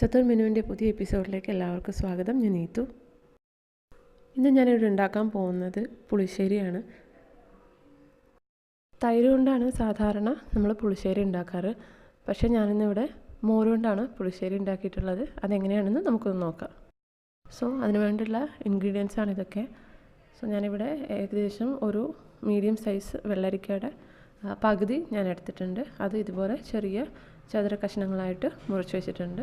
ചത്തുർ മെനുവിൻ്റെ പുതിയ എപ്പിസോഡിലേക്ക് എല്ലാവർക്കും സ്വാഗതം. ഞാൻ നീതു. ഇന്ന് ഞാനിവിടെ ഉണ്ടാക്കാൻ പോകുന്നത് പുളിശ്ശേരിയാണ്. തൈര് കൊണ്ടാണ് സാധാരണ നമ്മൾ പുളിശ്ശേരി ഉണ്ടാക്കാറ്. പക്ഷേ ഞാനിന്നിവിടെ മോര് കൊണ്ടാണ് പുളിശ്ശേരി ഉണ്ടാക്കിയിട്ടുള്ളത്. അതെങ്ങനെയാണെന്ന് നമുക്കൊന്ന് നോക്കാം. അതിന് വേണ്ടിയുള്ള ഇൻഗ്രീഡിയൻസ് ആണ് ഇതൊക്കെ. ഞാനിവിടെ ഏകദേശം ഒരു മീഡിയം സൈസ് വെള്ളരിക്കയുടെ പകുതി ഞാൻ എടുത്തിട്ടുണ്ട്. അത് ഇതുപോലെ ചെറിയ ചതുര കഷ്ണങ്ങളായിട്ട് മുറിച്ച് വെച്ചിട്ടുണ്ട്.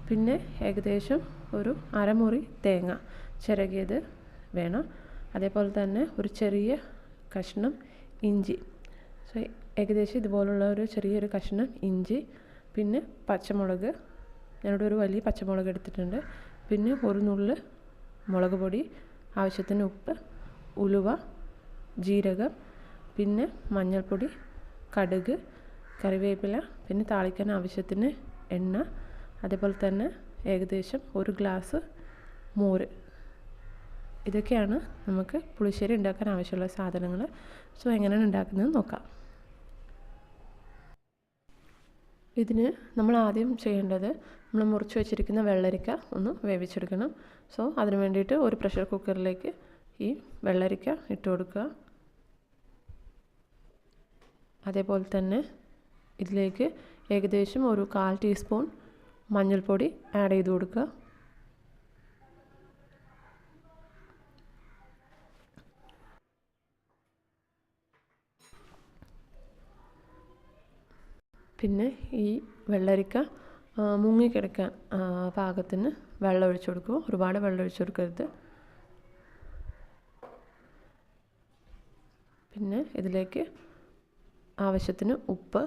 പിന്നെ ഏകദേശം ഒരു അരമുറി തേങ്ങ ചിരകിയത് വേണം. അതേപോലെ തന്നെ ഒരു ചെറിയ കഷ്ണം ഇഞ്ചി. ഏകദേശം ഇതുപോലുള്ള ഒരു ചെറിയൊരു കഷ്ണം ഇഞ്ചി. പിന്നെ പച്ചമുളക്, ഞാനിവിടെ ഒരു വലിയ പച്ചമുളക് എടുത്തിട്ടുണ്ട്. പിന്നെ ഒരു നുള്ള് മുളക് പൊടി, ആവശ്യത്തിന് ഉപ്പ്, ഉലുവ, ജീരകം, പിന്നെ മഞ്ഞൾപ്പൊടി, കടുക്, കറിവേപ്പില, പിന്നെ താളിക്കാൻ ആവശ്യത്തിന് എണ്ണ, അതേപോലെ തന്നെ ഏകദേശം ഒരു ഗ്ലാസ് മോര്. ഇതൊക്കെയാണ് നമുക്ക് പുളിശ്ശേരി ഉണ്ടാക്കാൻ ആവശ്യമുള്ള സാധനങ്ങൾ. എങ്ങനെയാണ് ഉണ്ടാക്കുന്നത് നോക്കാം. ഇതിന് നമ്മൾ ആദ്യം ചെയ്യേണ്ടത്, നമ്മൾ മുറിച്ച് വെച്ചിരിക്കുന്ന വെള്ളരിക്ക ഒന്ന് വേവിച്ചെടുക്കണം. അതിന് വേണ്ടിയിട്ട് ഒരു പ്രഷർ കുക്കറിലേക്ക് ഈ വെള്ളരിക്ക ഇട്ട് കൊടുക്കുക. അതേപോലെ തന്നെ ഇതിലേക്ക് ഏകദേശം ഒരു 1/4 ടീസ്പൂൺ മഞ്ഞൾപ്പൊടി ആഡ് ചെയ്ത് കൊടുക്കുക. പിന്നെ ഈ വെള്ളരിക്ക മുങ്ങിക്കിടക്കാൻ പാകത്തിന് വെള്ളം ഒഴിച്ചു കൊടുക്കുക. ഒരുപാട് വെള്ളം ഒഴിച്ചു കൊടുക്കരുത്. പിന്നെ ഇതിലേക്ക് ആവശ്യത്തിന് ഉപ്പ്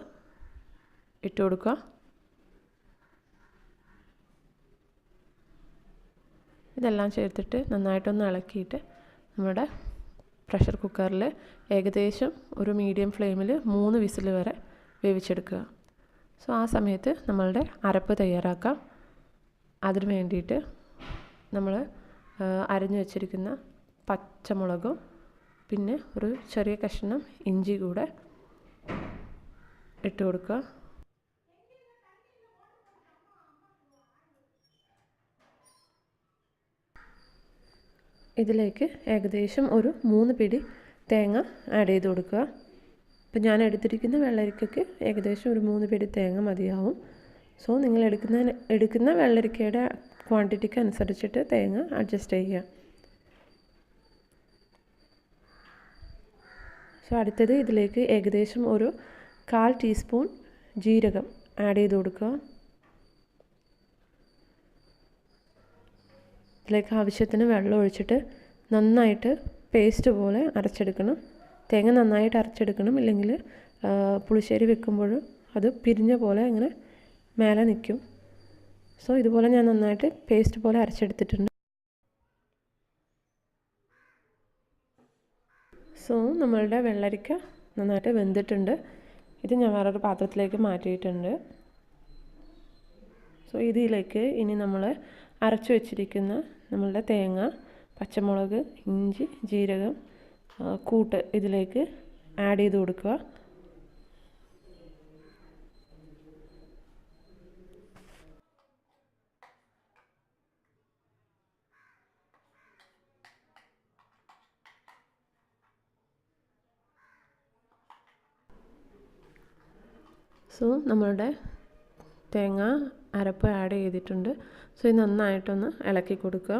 ഇട്ട് കൊടുക്കുക. ഇതെല്ലാം ചേർത്തിട്ട് നന്നായിട്ടൊന്ന് ഇളക്കിയിട്ട് നമ്മുടെ പ്രഷർ കുക്കറിൽ ഏകദേശം ഒരു മീഡിയം ഫ്ലെയിമിൽ 3 വിസിൽ വരെ വേവിച്ചെടുക്കുക. ആ സമയത്ത് നമ്മളുടെ അരപ്പ് തയ്യാറാക്കാം. അതിന് വേണ്ടിയിട്ട് നമ്മൾ അരിഞ്ഞു വെച്ചിരിക്കുന്ന പച്ചമുളകും പിന്നെ ഒരു ചെറിയ കഷ്ണം ഇഞ്ചി കൂടെ ഇട്ട് കൊടുക്കുക. ഇതിലേക്ക് ഏകദേശം ഒരു 3 പിടി തേങ്ങ ആഡ് ചെയ്ത് കൊടുക്കുക. ഇപ്പം ഞാൻ എടുത്തിരിക്കുന്ന വെള്ളരിക്കയ്ക്ക് ഏകദേശം ഒരു 3 പിടി തേങ്ങ മതിയാവും. നിങ്ങൾ എടുക്കുന്ന വെള്ളരിക്കയുടെ ക്വാണ്ടിറ്റിക്ക് അനുസരിച്ചിട്ട് തേങ്ങ അഡ്ജസ്റ്റ് ചെയ്യുക. അടുത്തത് ഇതിലേക്ക് ഏകദേശം ഒരു 1/4 ടീസ്പൂൺ ജീരകം ആഡ് ചെയ്ത് കൊടുക്കുക. ഇതിലേക്ക് ആവശ്യത്തിന് വെള്ളം ഒഴിച്ചിട്ട് നന്നായിട്ട് പേസ്റ്റ് പോലെ അരച്ചെടുക്കണം. തേങ്ങ നന്നായിട്ട് അരച്ചെടുക്കണം, ഇല്ലെങ്കിൽ പുളിശ്ശേരി വെക്കുമ്പോൾ അത് പിരിഞ്ഞ പോലെ ഇങ്ങനെ മേലെ നിൽക്കും. ഇതുപോലെ ഞാൻ നന്നായിട്ട് പേസ്റ്റ് പോലെ അരച്ചെടുത്തിട്ടുണ്ട്. നമ്മളുടെ വെള്ളരിക്ക നന്നായിട്ട് വെന്തിട്ടുണ്ട്. ഇത് ഞാൻ വേറൊരു പാത്രത്തിലേക്ക് മാറ്റിയിട്ടുണ്ട്. ഇതിലേക്ക് ഇനി നമ്മൾ അരച്ചു വെച്ചിരിക്കുന്ന നമ്മളുടെ തേങ്ങ, പച്ചമുളക്, ഇഞ്ചി, ജീരകം കൂട്ട് ഇതിലേക്ക് ആഡ് ചെയ്ത് കൊടുക്കുക. നമ്മളുടെ തേങ്ങ അരപ്പ് ആഡ് ചെയ്തിട്ടുണ്ട്. ഇത് നന്നായിട്ടൊന്ന് ഇളക്കി കൊടുക്കുക.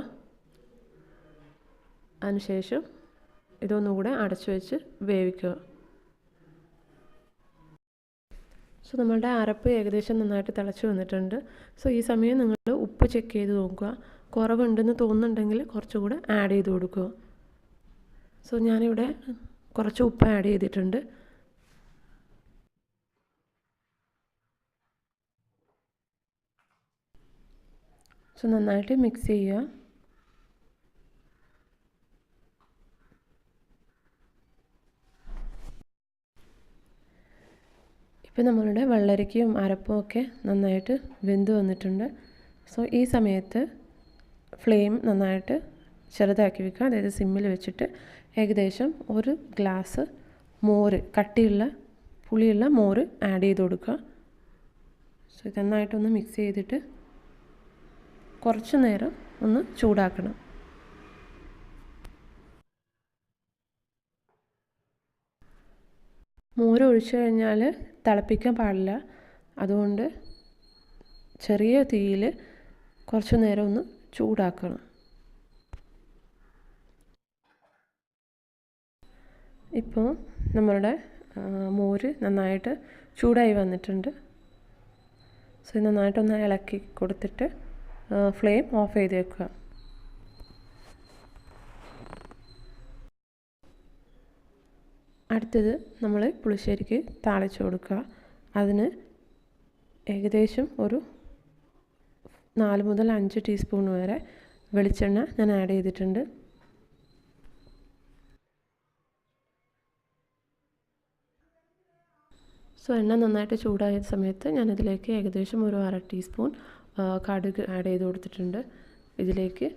അതിനുശേഷം ഇതൊന്നുകൂടെ അടച്ചു വെച്ച് വേവിക്കുക. നമ്മളുടെ അരപ്പ് ഏകദേശം നന്നായിട്ട് തിളച്ച് വന്നിട്ടുണ്ട്. ഈ സമയം നിങ്ങൾ ഉപ്പ് ചെക്ക് ചെയ്ത് നോക്കുക. കുറവുണ്ടെന്ന് തോന്നുന്നുണ്ടെങ്കിൽ കുറച്ചുകൂടെ ആഡ് ചെയ്ത് കൊടുക്കുക. ഞാനിവിടെ കുറച്ച് ഉപ്പ് ആഡ് ചെയ്തിട്ടുണ്ട്. നന്നായിട്ട് മിക്സ് ചെയ്യുക. ഇപ്പോൾ നമ്മളുടെ വെള്ളരിക്കയും അരപ്പും ഒക്കെ നന്നായിട്ട് വെന്ത് വന്നിട്ടുണ്ട്. ഈ സമയത്ത് ഫ്ലെയിം നന്നായിട്ട് ചെറുതാക്കി വെക്കുക. അതായത് സിമ്മിൽ വെച്ചിട്ട് ഏകദേശം ഒരു ഗ്ലാസ് മോര്, കട്ടിയുള്ള പുളിയുള്ള മോര് ആഡ് ചെയ്ത് കൊടുക്കുക. ഇത് നന്നായിട്ടൊന്ന് മിക്സ് ചെയ്തിട്ട് കുറച്ച് നേരം ഒന്ന് ചൂടാക്കണം. മോര് ഒഴിച്ചു കഴിഞ്ഞാൽ തിളപ്പിക്കാൻ പാടില്ല. അതുകൊണ്ട് ചെറിയ തീയിൽ കുറച്ച് നേരം ഒന്ന് ചൂടാക്കണം. ഇപ്പോൾ നമ്മളുടെ മോര് നന്നായിട്ട് ചൂടായി വന്നിട്ടുണ്ട്. സോ ഇത് നന്നായിട്ടൊന്ന് ഇളക്കി കൊടുത്തിട്ട് ഫ്ലെയിം ഓഫ് ചെയ്ത് വെക്കുക. അടുത്തത് നമ്മൾ പുളിശ്ശേരിക്ക് താളിച്ച് കൊടുക്കുക. അതിന് ഏകദേശം ഒരു 4 മുതൽ 5 ടീസ്പൂൺ വരെ വെളിച്ചെണ്ണ ഞാൻ ആഡ് ചെയ്തിട്ടുണ്ട്. സോ എണ്ണ നന്നായിട്ട് ചൂടായ സമയത്ത് ഞാനിതിലേക്ക് ഏകദേശം ഒരു 1/2 ടീസ്പൂൺ കടുക് ആഡ് ചെയ്ത് കൊടുത്തിട്ടുണ്ട്. ഇതിലേക്ക്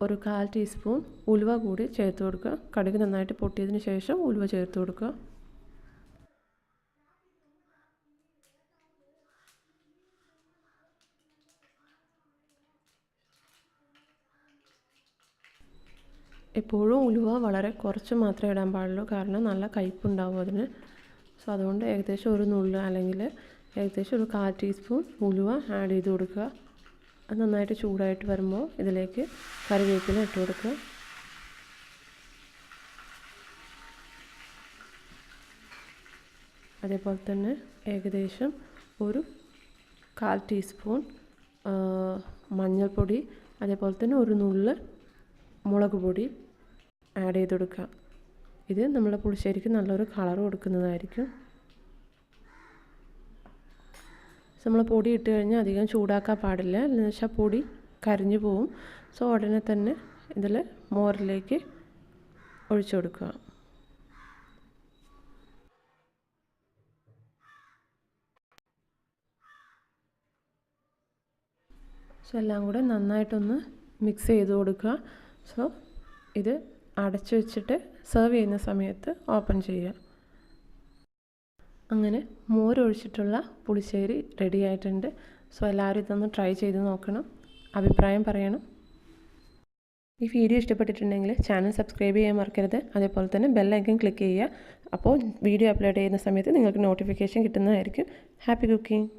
ഒരു 1/4 ടീസ്പൂൺ ഉലുവ കൂടി ചേർത്ത് കൊടുക്കുക. കടുക് നന്നായിട്ട് പൊട്ടിയതിന് ശേഷം ഉലുവ ചേർത്ത് കൊടുക്കുക. എപ്പോഴും ഉലുവ വളരെ കുറച്ച് മാത്രമേ ഇടാൻ പാടുള്ളൂ, കാരണം നല്ല കയ്പ്പുണ്ടാവും അതിന്. സോ അതുകൊണ്ട് ഏകദേശം ഒരു നുള്ള് അല്ലെങ്കിൽ ഏകദേശം ഒരു 1/4 ടീസ്പൂൺ ഉലുവ ആഡ് ചെയ്ത് കൊടുക്കുക. അത് നന്നായിട്ട് ചൂടായിട്ട് വരുമ്പോൾ ഇതിലേക്ക് കറിവേപ്പില ഇട്ട് കൊടുക്കുക. അതേപോലെ തന്നെ ഏകദേശം ഒരു 1/4 ടീസ്പൂൺ മഞ്ഞൾപ്പൊടി, അതേപോലെ തന്നെ ഒരു നുള്ള് മുളക് പൊടി ആഡ് ചെയ്ത് കൊടുക്കുക. ഇത് നമ്മുടെ പുളിശ്ശേരിക്ക് നല്ലൊരു കളർ കൊടുക്കുന്നതായിരിക്കും. നമ്മൾ പൊടി ഇട്ട് കഴിഞ്ഞാൽ അധികം ചൂടാക്കാൻ പാടില്ല, എന്ന് വെച്ചാൽ പൊടി കരിഞ്ഞു പോവും. സോ ഉടനെ തന്നെ ഇതിൽ മോരിലേക്ക് ഒഴിച്ചു കൊടുക്കുക. സോ എല്ലാം കൂടെ നന്നായിട്ടൊന്ന് മിക്സ് ചെയ്ത് കൊടുക്കുക. സോ ഇത് അടച്ചു വെച്ചിട്ട് സെർവ് ചെയ്യുന്ന സമയത്ത് ഓപ്പൺ ചെയ്യുക. അങ്ങനെ മോരൊഴിച്ചിട്ടുള്ള പുളിശ്ശേരി റെഡി ആയിട്ടുണ്ട്. സോ എല്ലാവരും ഇതൊന്ന് ട്രൈ ചെയ്ത് നോക്കണം, അഭിപ്രായം പറയണം. ഈ വീഡിയോ ഇഷ്ടപ്പെട്ടിട്ടുണ്ടെങ്കിൽ ചാനൽ സബ്സ്ക്രൈബ് ചെയ്യാൻ മറക്കരുത്. അതേപോലെ തന്നെ ബെൽ ഐക്കൺ ക്ലിക്ക് ചെയ്യുക. അപ്പോൾ വീഡിയോ അപ്ലോഡ് ചെയ്യുന്ന സമയത്ത് നിങ്ങൾക്ക് നോട്ടിഫിക്കേഷൻ കിട്ടുന്നതായിരിക്കും. Happy cooking.